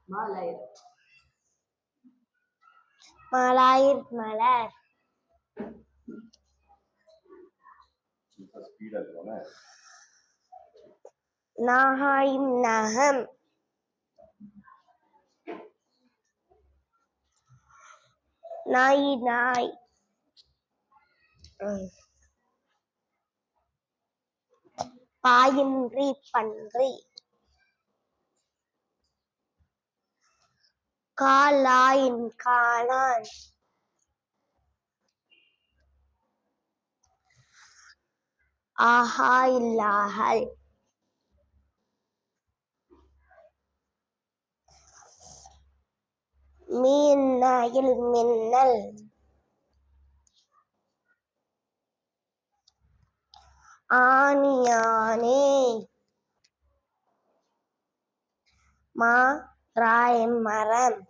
மலர் மலாயிர் மலர். நாகாயும் நகம். நாய் நாய். பாயின்றி பன்றி. காலாயின் காளான். ஆஹா இல்லாமல். மீனாயில் மின்னல். ஆனியானே. மாராய் மரம்.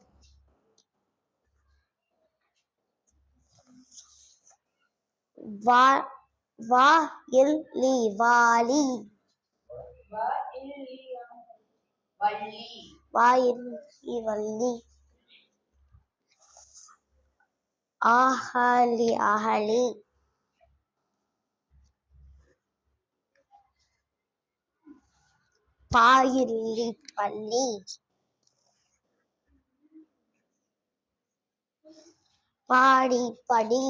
வாயில்லி வாலி. வாயில்லி வள்ளி. ஆஹலி அகலி. பாயில்லி பள்ளி. பாடி படி.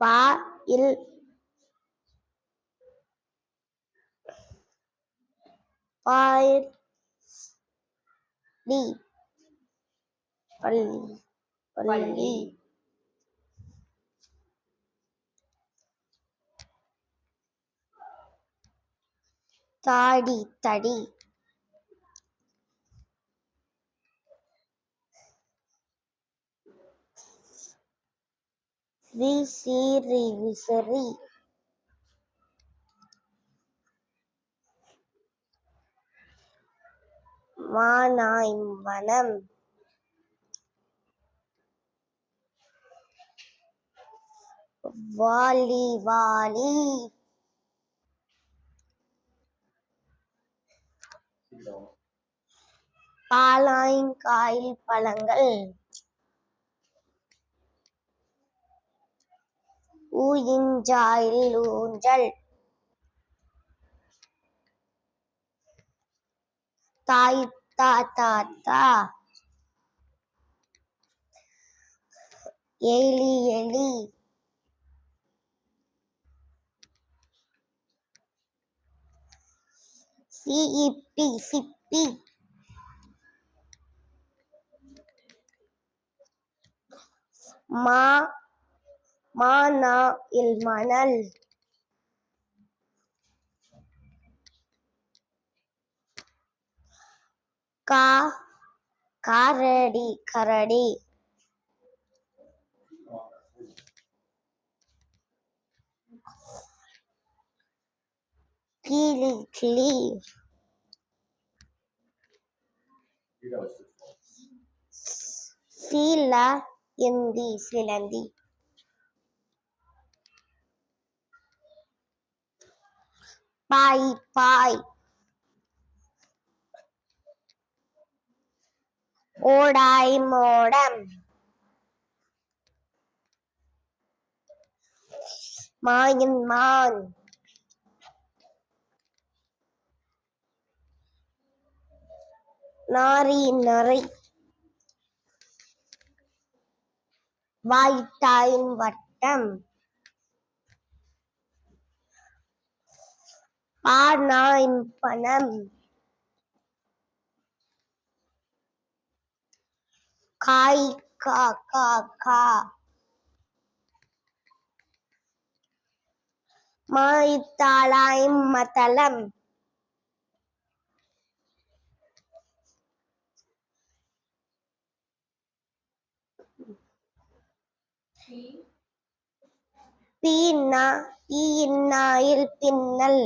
பாயில் பாயில்லி பள்ளி பள்ளி. தாடி தடி. விசிறி விசிறி. மானாய் வனம். வாலி வாலி. பாலாய்க்காயில் பழங்கள். ஊஞ்சாயில் ஊஞ்சல். தாத்தா தாத்தா. எலி எலி. சிப்பி சிப்பி. மானாயில் மணல். கரடி கரடி. கிளி கிளி. சிலந்தி சிலந்தி. பாய் பாய். ஓடாய் மோடம். மாயின் மான். நாரி நரி. வாய்த்தாயின் வட்டம். பானாயின் பணம். காய் கா. மாய்த்தாளாய் மத்தளம். பீனாயில் பின்னல்.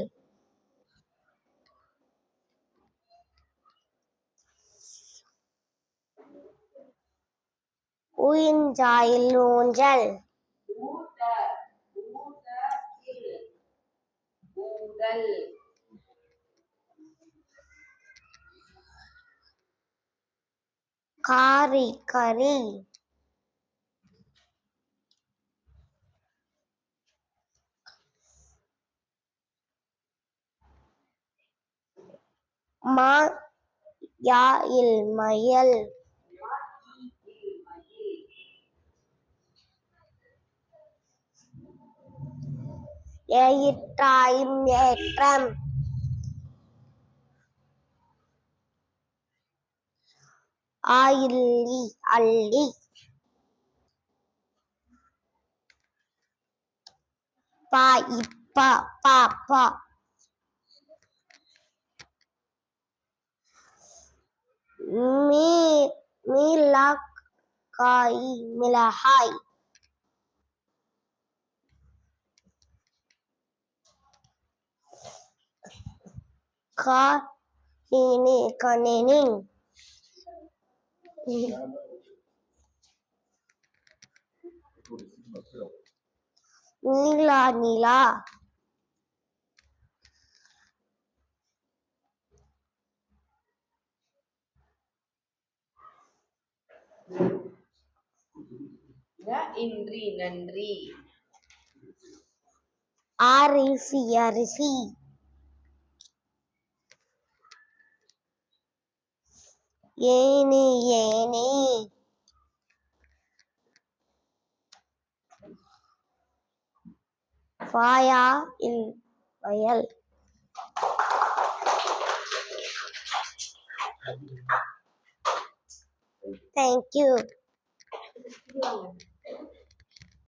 ஊஞ்சாயில் ஊஞ்சல். காரி கரி மா யாயில் மயல் ஏயிற்றாயும் ஏற்றம் ஆயில்லி அள்ளி பா இப்பா பாப்பா மிளகாய் மிளகாய் கணினி கணினி நீலா நிலா இன்றி நன்றி அரிசி அரிசி ஏனி ஏனி வாயா இல் வயல் Thank you.